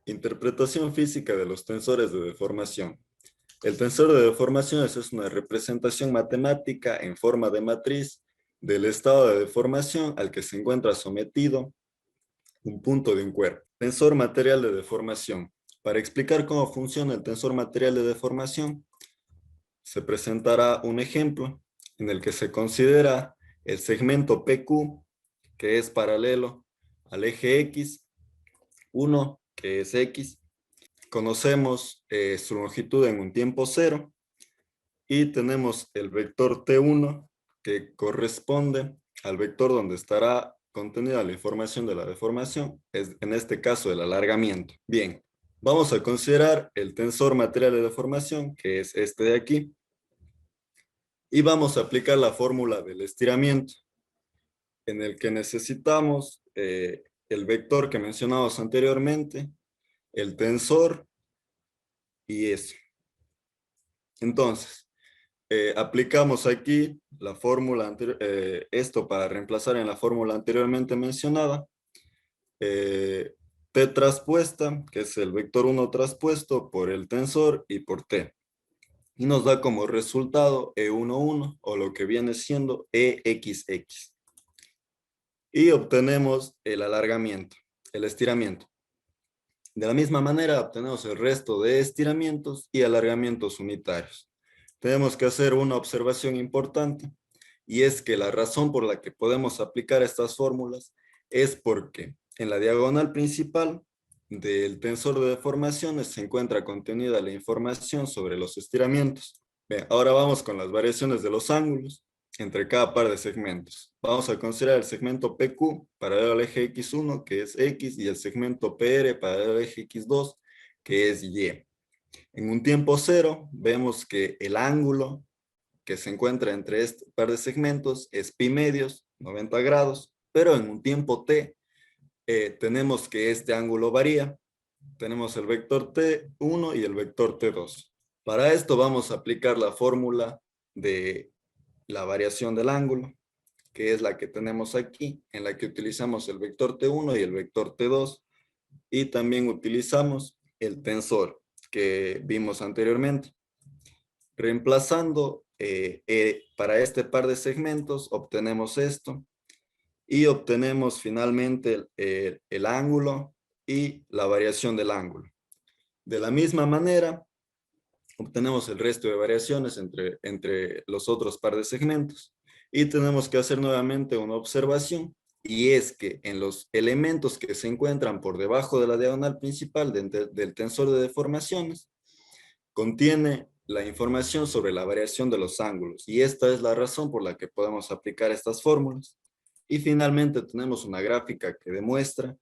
Interpretación física de los tensores de deformación. El tensor de deformaciones es una representación matemática en forma de matriz del estado de deformación al que se encuentra sometido un punto de un cuerpo. Tensor material de deformación. Para explicar cómo funciona el tensor material de deformación, se presentará un ejemplo en el que se considera el segmento PQ, que es paralelo al eje X, 1, que es X. Conocemos su longitud en un tiempo cero y tenemos el vector T1 que corresponde al vector donde estará contenida la información de la deformación, es en este caso el alargamiento. Bien, vamos a considerar el tensor material de deformación, que es este de aquí, y vamos a aplicar la fórmula del estiramiento, en el que necesitamos el vector que mencionamos anteriormente, el tensor y eso. Entonces, aplicamos aquí la fórmula anterior, esto para reemplazar en la fórmula anteriormente mencionada, T traspuesta, que es el vector 1 traspuesto por el tensor y por T. Y nos da como resultado E11 o lo que viene siendo EXX. Y obtenemos el alargamiento, el estiramiento. De la misma manera obtenemos el resto de estiramientos y alargamientos unitarios. Tenemos que hacer una observación importante, y es que la razón por la que podemos aplicar estas fórmulas es porque en la diagonal principal del tensor de deformaciones se encuentra contenida la información sobre los estiramientos. Bien, ahora vamos con las variaciones de los ángulos entre cada par de segmentos. Vamos a considerar el segmento PQ paralelo al eje X1, que es X, y el segmento PR paralelo al eje X2, que es Y. En un tiempo cero, vemos que el ángulo que se encuentra entre este par de segmentos es pi medios, 90 grados, pero en un tiempo t tenemos que este ángulo varía. Tenemos el vector T1 y el vector T2. Para esto vamos a aplicar la fórmula de la variación del ángulo, que es la que tenemos aquí, en la que utilizamos el vector T1 y el vector T2, y también utilizamos el tensor que vimos anteriormente. Reemplazando para este par de segmentos, obtenemos esto y obtenemos finalmente el ángulo y la variación del ángulo. De la misma manera, obtenemos el resto de variaciones entre los otros par de segmentos y tenemos que hacer nuevamente una observación, y es que en los elementos que se encuentran por debajo de la diagonal principal del tensor de deformaciones, contiene la información sobre la variación de los ángulos, y esta es la razón por la que podemos aplicar estas fórmulas. Y finalmente tenemos una gráfica que muestra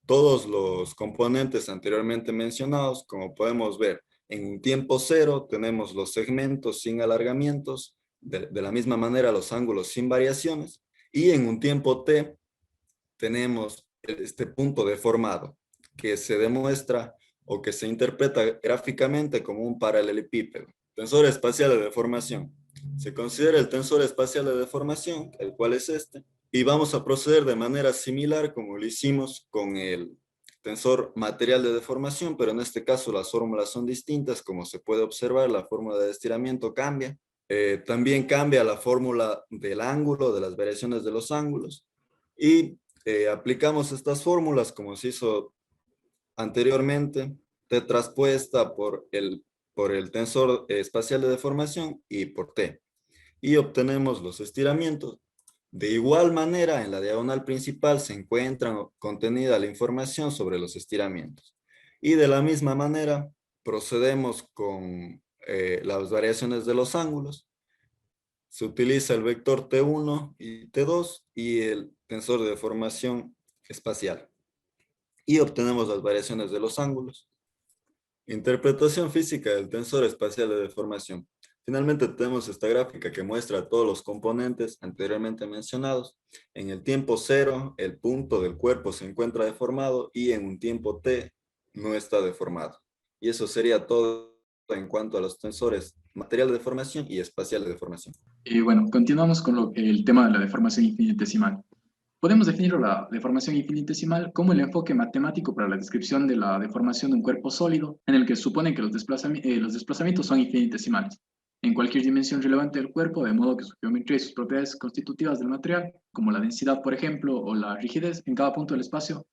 todos los componentes anteriormente mencionados. Como podemos ver, en un tiempo cero tenemos los segmentos sin alargamientos, de la misma manera los ángulos sin variaciones, y en un tiempo t tenemos este punto deformado que se demuestra o que se interpreta gráficamente como un paralelepípedo. Tensor espacial de deformación. Se considera el tensor espacial de deformación, el cual es este, y vamos a proceder de manera similar como lo hicimos con el tensor material de deformación, pero en este caso las fórmulas son distintas. Como se puede observar, la fórmula de estiramiento cambia. También cambia la fórmula del ángulo, de las variaciones de los ángulos, y aplicamos estas fórmulas como se hizo anteriormente, T traspuesta por el tensor espacial de deformación y por T, y obtenemos los estiramientos. De igual manera, en la diagonal principal se encuentra contenida la información sobre los estiramientos. Y de la misma manera, procedemos con las variaciones de los ángulos. Se utiliza el vector T1 y T2 y el tensor de deformación espacial, y obtenemos las variaciones de los ángulos. Interpretación física del tensor espacial de deformación. Finalmente tenemos esta gráfica que muestra todos los componentes anteriormente mencionados. En el tiempo cero, el punto del cuerpo se encuentra deformado, y en un tiempo t no está deformado. Y eso sería todo en cuanto a los tensores material de deformación y espacial de deformación. Bueno, continuamos con el tema de la deformación infinitesimal. Podemos definir la deformación infinitesimal como el enfoque matemático para la descripción de la deformación de un cuerpo sólido, en el que supone que los desplazamientos son infinitesimales en cualquier dimensión relevante del cuerpo, de modo que su geometría y sus propiedades constitutivas del material, como la densidad, por ejemplo, o la rigidez en cada punto del espacio,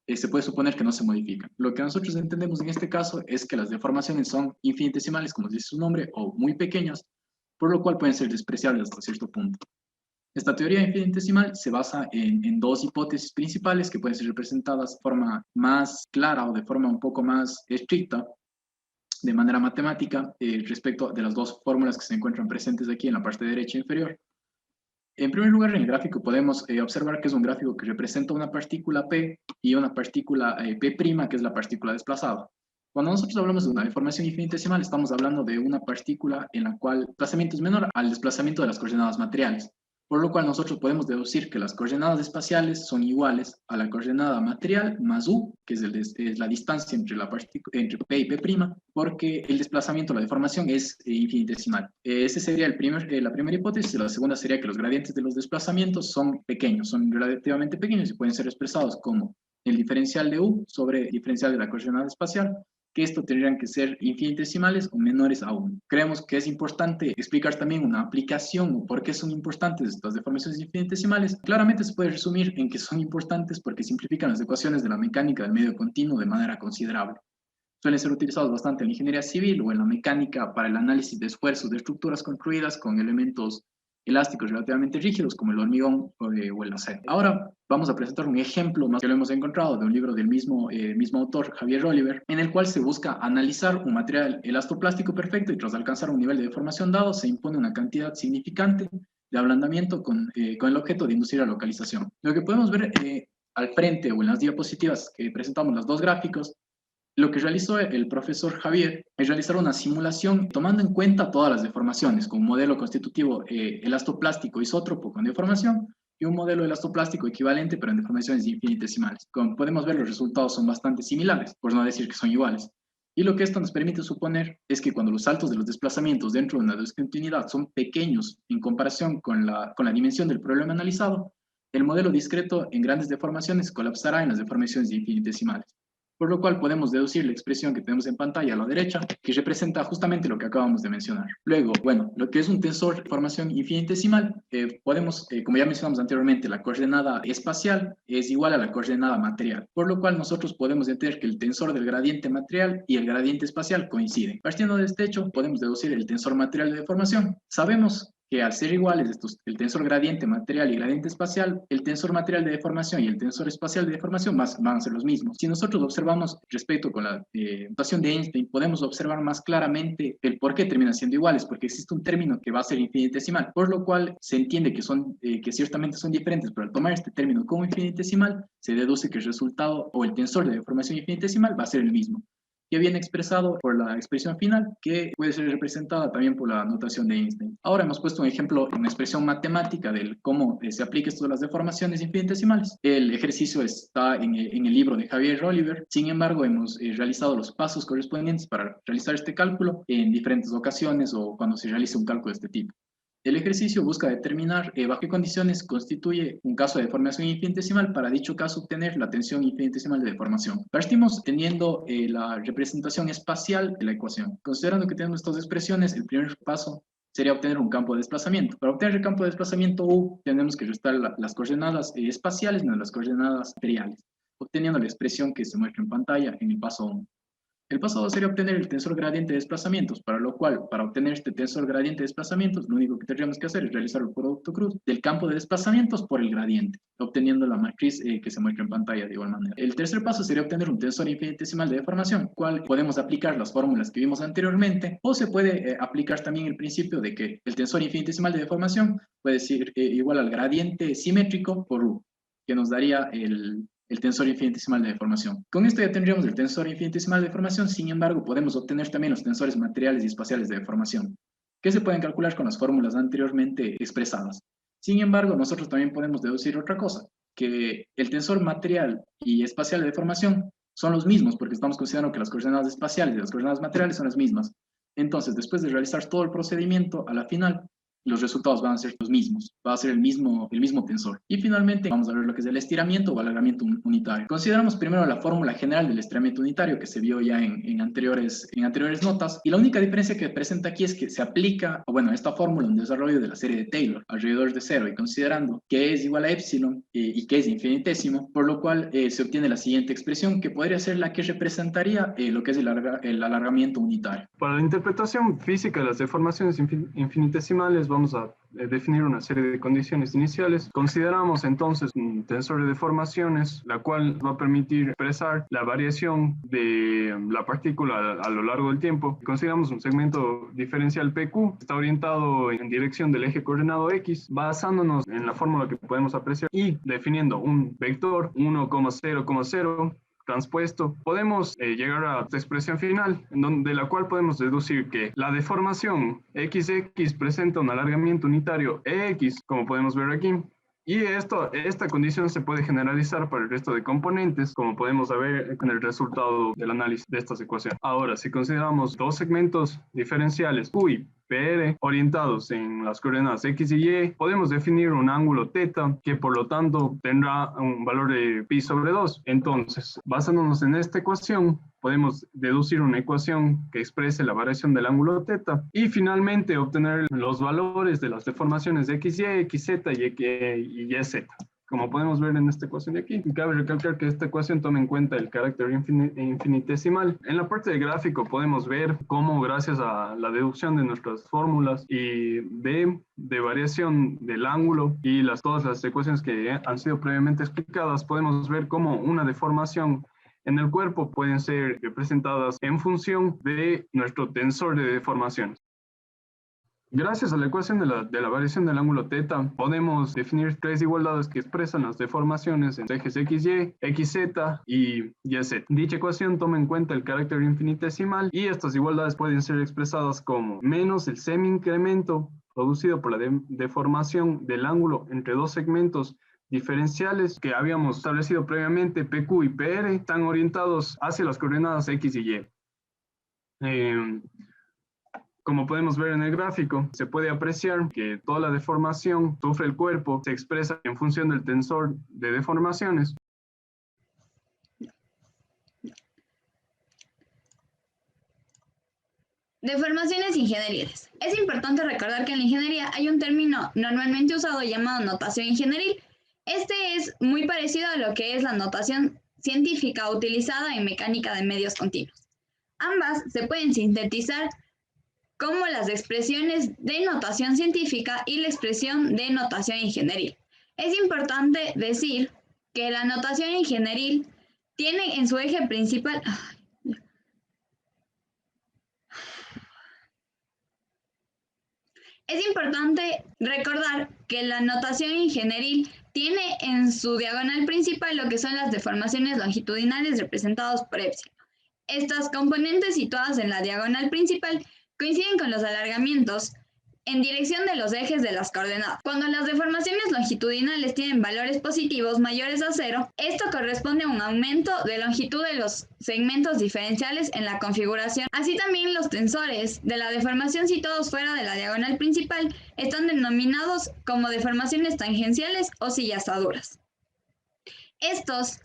se puede suponer que no se modifican. Lo que nosotros entendemos en este caso es que las deformaciones son infinitesimales, como dice su nombre, o muy pequeñas, por lo cual pueden ser despreciables hasta cierto punto. Esta teoría infinitesimal se basa en dos hipótesis principales que pueden ser representadas de forma más clara o de forma un poco más estricta, de manera matemática, respecto de las dos fórmulas que se encuentran presentes aquí en la parte derecha inferior. En primer lugar, en el gráfico podemos observar que es un gráfico que representa una partícula P y una partícula P', que es la partícula desplazada. Cuando nosotros hablamos de una deformación infinitesimal, estamos hablando de una partícula en la cual el desplazamiento es menor al desplazamiento de las coordenadas materiales, por lo cual nosotros podemos deducir que las coordenadas espaciales son iguales a la coordenada material más u, que es la distancia entre P y P', porque el desplazamiento, la deformación es infinitesimal. Esa sería la primera hipótesis. La segunda sería que los gradientes de los desplazamientos son pequeños, son relativamente pequeños y pueden ser expresados como el diferencial de u sobre el diferencial de la coordenada espacial, que esto tendrían que ser infinitesimales o menores a 1. Creemos que es importante explicar también una aplicación o por qué son importantes estas deformaciones infinitesimales. Claramente se puede resumir en que son importantes porque simplifican las ecuaciones de la mecánica del medio continuo de manera considerable. Suelen ser utilizados bastante en la ingeniería civil o en la mecánica para el análisis de esfuerzos de estructuras construidas con elementos elásticos relativamente rígidos como el hormigón o el acero. Ahora vamos a presentar un ejemplo más que lo hemos encontrado de un libro del mismo autor, Javier Oliver, en el cual se busca analizar un material elastoplástico perfecto y tras alcanzar un nivel de deformación dado se impone una cantidad significante de ablandamiento con el objeto de inducir a localización. Lo que podemos ver al frente o en las diapositivas que presentamos los dos gráficos, lo que realizó el profesor Javier es realizar una simulación tomando en cuenta todas las deformaciones, con un modelo constitutivo elastoplástico isótropo con deformación y un modelo elastoplástico equivalente pero en deformaciones infinitesimales. Como podemos ver, los resultados son bastante similares, por no decir que son iguales. Y lo que esto nos permite suponer es que cuando los saltos de los desplazamientos dentro de una discontinuidad son pequeños en comparación con la dimensión del problema analizado, el modelo discreto en grandes deformaciones colapsará en las deformaciones infinitesimales, por lo cual podemos deducir la expresión que tenemos en pantalla a la derecha, que representa justamente lo que acabamos de mencionar. Luego, bueno, lo que es un tensor de formación infinitesimal, como ya mencionamos anteriormente, la coordenada espacial es igual a la coordenada material, por lo cual nosotros podemos entender que el tensor del gradiente material y el gradiente espacial coinciden. Partiendo de este hecho, podemos deducir el tensor material de deformación. Sabemos que al ser iguales el tensor gradiente material y gradiente espacial, el tensor material de deformación y el tensor espacial de deformación van a ser los mismos. Si nosotros observamos respecto con la notación de Einstein, podemos observar más claramente el por qué terminan siendo iguales, porque existe un término que va a ser infinitesimal, por lo cual se entiende que ciertamente son diferentes, pero al tomar este término como infinitesimal, se deduce que el resultado o el tensor de deformación infinitesimal va a ser el mismo, que viene expresado por la expresión final, que puede ser representada también por la notación de Einstein. Ahora hemos puesto un ejemplo, una expresión matemática de cómo se aplica esto de las deformaciones infinitesimales. El ejercicio está en el libro de Javier Oliver. Sin embargo, hemos realizado los pasos correspondientes para realizar este cálculo en diferentes ocasiones o cuando se realiza un cálculo de este tipo. El ejercicio busca determinar bajo qué condiciones constituye un caso de deformación infinitesimal para dicho caso obtener la tensión infinitesimal de deformación. Partimos teniendo la representación espacial de la ecuación. Considerando que tenemos estas expresiones, el primer paso sería obtener un campo de desplazamiento. Para obtener el campo de desplazamiento U, tenemos que restar las coordenadas espaciales menos las coordenadas materiales, obteniendo la expresión que se muestra en pantalla en el paso 1. El paso 2 sería obtener el tensor gradiente de desplazamientos, para lo cual, para obtener este tensor gradiente de desplazamientos, lo único que tendríamos que hacer es realizar el producto cruz del campo de desplazamientos por el gradiente, obteniendo la matriz que se muestra en pantalla de igual manera. El tercer paso sería obtener un tensor infinitesimal de deformación, cual podemos aplicar las fórmulas que vimos anteriormente, o se puede aplicar también el principio de que el tensor infinitesimal de deformación puede ser igual al gradiente simétrico por U, que nos daría el tensor infinitesimal de deformación. Con esto ya tendríamos el tensor infinitesimal de deformación. Sin embargo, podemos obtener también los tensores materiales y espaciales de deformación, que se pueden calcular con las fórmulas anteriormente expresadas. Sin embargo, nosotros también podemos deducir otra cosa, que el tensor material y espacial de deformación son los mismos, porque estamos considerando que las coordenadas espaciales y las coordenadas materiales son las mismas. Entonces, después de realizar todo el procedimiento, a la final, los resultados van a ser los mismos, va a ser el mismo tensor. Y finalmente vamos a ver lo que es el estiramiento o alargamiento unitario. Consideramos primero la fórmula general del estiramiento unitario que se vio ya en anteriores notas, y la única diferencia que presenta aquí es que se aplica, o bueno, esta fórmula en desarrollo de la serie de Taylor alrededor de cero, y considerando que es igual a epsilon y que es infinitésimo, por lo cual se obtiene la siguiente expresión, que podría ser la que representaría lo que es el alargamiento unitario. Para la interpretación física de las deformaciones infinitesimales vamos a definir una serie de condiciones iniciales. Consideramos entonces un tensor de deformaciones, la cual va a permitir expresar la variación de la partícula a lo largo del tiempo. Consideramos un segmento diferencial PQ, está orientado en dirección del eje coordenado X, basándonos en la fórmula que podemos apreciar y definiendo un vector 1,0,0 transpuesto, podemos llegar a esta expresión final, de la cual podemos deducir que la deformación XX presenta un alargamiento unitario EX, como podemos ver aquí, y esta condición se puede generalizar para el resto de componentes, como podemos ver en el resultado del análisis de estas ecuaciones. Ahora, si consideramos dos segmentos diferenciales Q y PR orientados en las coordenadas X y Y, podemos definir un ángulo θ que por lo tanto tendrá un valor de pi sobre 2. Entonces, basándonos en esta ecuación, podemos deducir una ecuación que exprese la variación del ángulo θ y finalmente obtener los valores de las deformaciones de XY, XZ y YZ. Como podemos ver en esta ecuación de aquí, cabe recalcar que esta ecuación toma en cuenta el carácter infinitesimal. En la parte del gráfico podemos ver cómo gracias a la deducción de nuestras fórmulas y de variación del ángulo y todas las ecuaciones que han sido previamente explicadas, podemos ver cómo una deformación en el cuerpo pueden ser representadas en función de nuestro tensor de deformaciones. Gracias a la ecuación de la variación del ángulo θ, podemos definir tres igualdades que expresan las deformaciones en ejes XY, XZ y YZ. Dicha ecuación toma en cuenta el carácter infinitesimal y estas igualdades pueden ser expresadas como menos el semi-incremento producido por la deformación del ángulo entre dos segmentos diferenciales que habíamos establecido previamente, PQ y PR, están orientados hacia las coordenadas X y Y. Como podemos ver en el gráfico, se puede apreciar que toda la deformación que sufre el cuerpo se expresa en función del tensor de deformaciones. Deformaciones ingenieriles. Es importante recordar que en la ingeniería hay un término normalmente usado llamado notación ingenieril. Este es muy parecido a lo que es la notación científica utilizada en mecánica de medios continuos. Ambas se pueden sintetizar como las expresiones de notación científica y la expresión de notación ingenieril. Es importante decir que la notación ingenieril tiene en su eje principal... Es importante recordar que la notación ingenieril tiene en su diagonal principal lo que son las deformaciones longitudinales representadas por epsilon. Estas componentes situadas en la diagonal principal coinciden con los alargamientos en dirección de los ejes de las coordenadas. Cuando las deformaciones longitudinales tienen valores positivos mayores a 0, esto corresponde a un aumento de longitud de los segmentos diferenciales en la configuración. Así también los tensores de la deformación situados fuera de la diagonal principal están denominados como deformaciones tangenciales o sillazaduras. Estos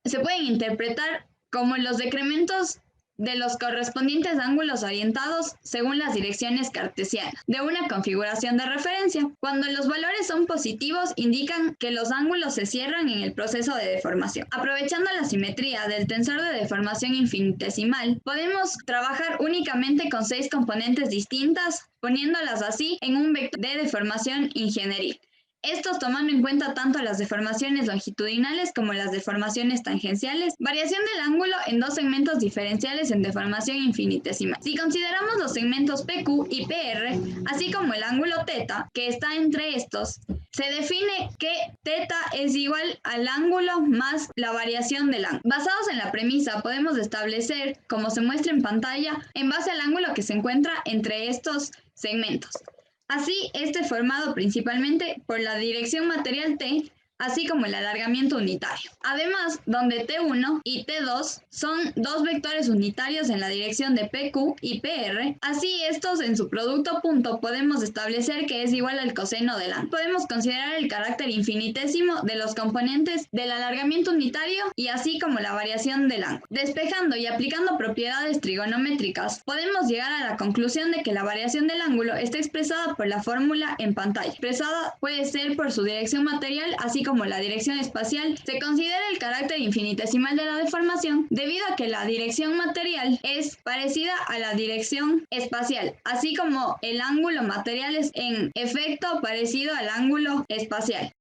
se pueden interpretar como los decrementos de los correspondientes ángulos orientados según las direcciones cartesianas de una configuración de referencia. Cuando los valores son positivos, indican que los ángulos se cierran en el proceso de deformación. Aprovechando la simetría del tensor de deformación infinitesimal, podemos trabajar únicamente con 6 componentes distintas, poniéndolas así en un vector de deformación ingenieril. Estos tomando en cuenta tanto las deformaciones longitudinales como las deformaciones tangenciales, variación del ángulo en dos segmentos diferenciales en deformación infinitesimal. Si consideramos los segmentos PQ y PR, así como el ángulo θ, que está entre estos, se define que θ es igual al ángulo más la variación del ángulo. Basados en la premisa, podemos establecer, como se muestra en pantalla, en base al ángulo que se encuentra entre estos segmentos. Así, formado principalmente por la dirección material T, así como el alargamiento unitario. Además, donde T1 y T2 son dos vectores unitarios en la dirección de PQ y PR, así estos en su producto punto podemos establecer que es igual al coseno del ángulo. Podemos considerar el carácter infinitésimo de los componentes del alargamiento unitario y así como la variación del ángulo. Despejando y aplicando propiedades trigonométricas, podemos llegar a la conclusión de que la variación del ángulo está expresada por la fórmula en pantalla. Expresada puede ser por su dirección material, así como la dirección espacial. Se considera el carácter infinitesimal de la deformación debido a que la dirección material es parecida a la dirección espacial, así como el ángulo material es en efecto parecido al ángulo espacial.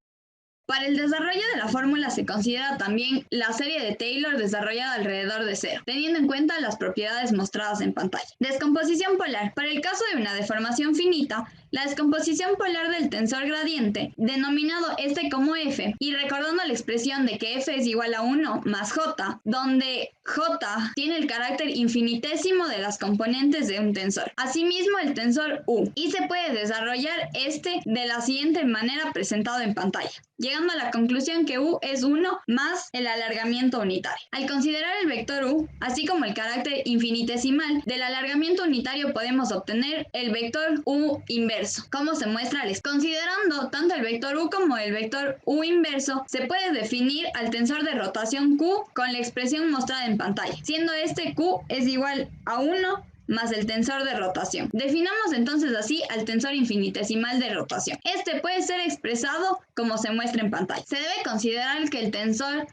Para el desarrollo de la fórmula se considera también la serie de Taylor desarrollada alrededor de cero, teniendo en cuenta las propiedades mostradas en pantalla. Descomposición polar. Para el caso de una deformación finita, la descomposición polar del tensor gradiente, denominado este como F, y recordando la expresión de que F es igual a 1 más J, donde J tiene el carácter infinitésimo de las componentes de un tensor. Asimismo, el tensor U, y se puede desarrollar este de la siguiente manera presentado en pantalla, llegando a la conclusión que U es 1 más el alargamiento unitario. Al considerar el vector U, así como el carácter infinitesimal del alargamiento unitario, podemos obtener el vector U inverso. ¿Cómo se muestra? Considerando tanto el vector U como el vector U inverso, se puede definir al tensor de rotación Q con la expresión mostrada en pantalla, siendo este Q es igual a 1 más el tensor de rotación. Definamos entonces así al tensor infinitesimal de rotación. Este puede ser expresado como se muestra en pantalla. Se debe considerar que el tensor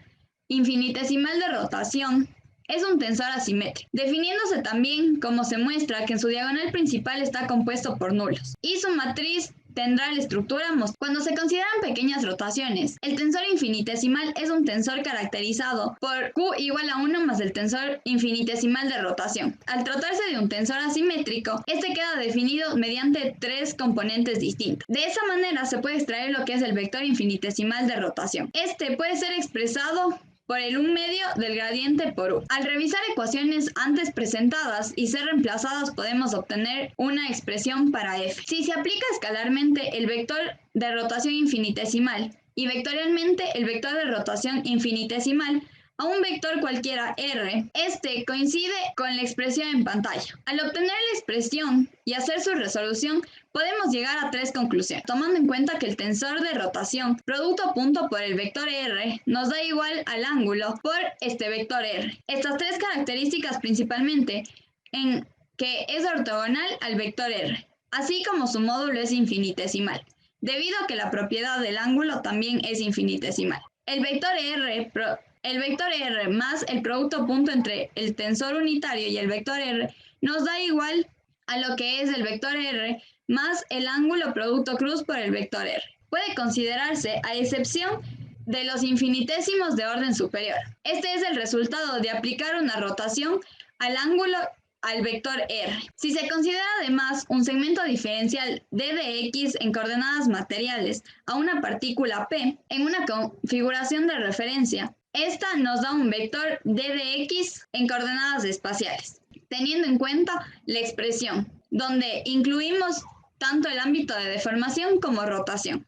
infinitesimal de rotación es un tensor asimétrico, definiéndose también como se muestra que en su diagonal principal está compuesto por nulos y su matriz tendrá la estructura mostrada. Cuando se consideran pequeñas rotaciones, el tensor infinitesimal es un tensor caracterizado por Q igual a 1 más el tensor infinitesimal de rotación. Al tratarse de un tensor asimétrico, este queda definido mediante tres componentes distintos. De esa manera se puede extraer lo que es el vector infinitesimal de rotación. Este puede ser expresado por el 1 medio del gradiente por U. Al revisar ecuaciones antes presentadas y ser reemplazadas, podemos obtener una expresión para F. Si se aplica escalarmente el vector de rotación infinitesimal y vectorialmente el vector de rotación infinitesimal a un vector cualquiera R, este coincide con la expresión en pantalla. Al obtener la expresión y hacer su resolución, podemos llegar a tres conclusiones, tomando en cuenta que el tensor de rotación producto punto por el vector R nos da igual al ángulo por este vector R. Estas tres características principalmente en que es ortogonal al vector R, así como su módulo es infinitesimal, debido a que la propiedad del ángulo también es infinitesimal. El vector R más el producto punto entre el tensor unitario y el vector R nos da igual a lo que es el vector R más el ángulo producto cruz por el vector R. Puede considerarse a excepción de los infinitésimos de orden superior. Este es el resultado de aplicar una rotación al ángulo al vector R. Si se considera además un segmento diferencial d de x en coordenadas materiales a una partícula P en una configuración de referencia, esta nos da un vector d de x en coordenadas espaciales, teniendo en cuenta la expresión, donde incluimos tanto el ámbito de deformación como rotación.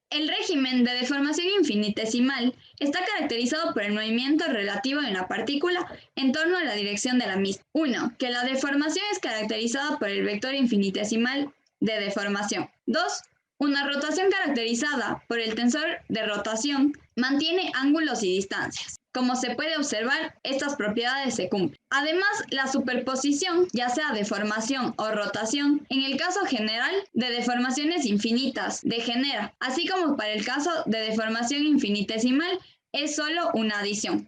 El régimen de deformación infinitesimal está caracterizado por el movimiento relativo de una partícula en torno a la dirección de la misma. 1. Que la deformación es caracterizada por el vector infinitesimal de deformación. 2. Una rotación caracterizada por el tensor de rotación mantiene ángulos y distancias. Como se puede observar, estas propiedades se cumplen. Además, la superposición, ya sea deformación o rotación, en el caso general de deformaciones infinitas, degenera, así como para el caso de deformación infinitesimal, es solo una adición.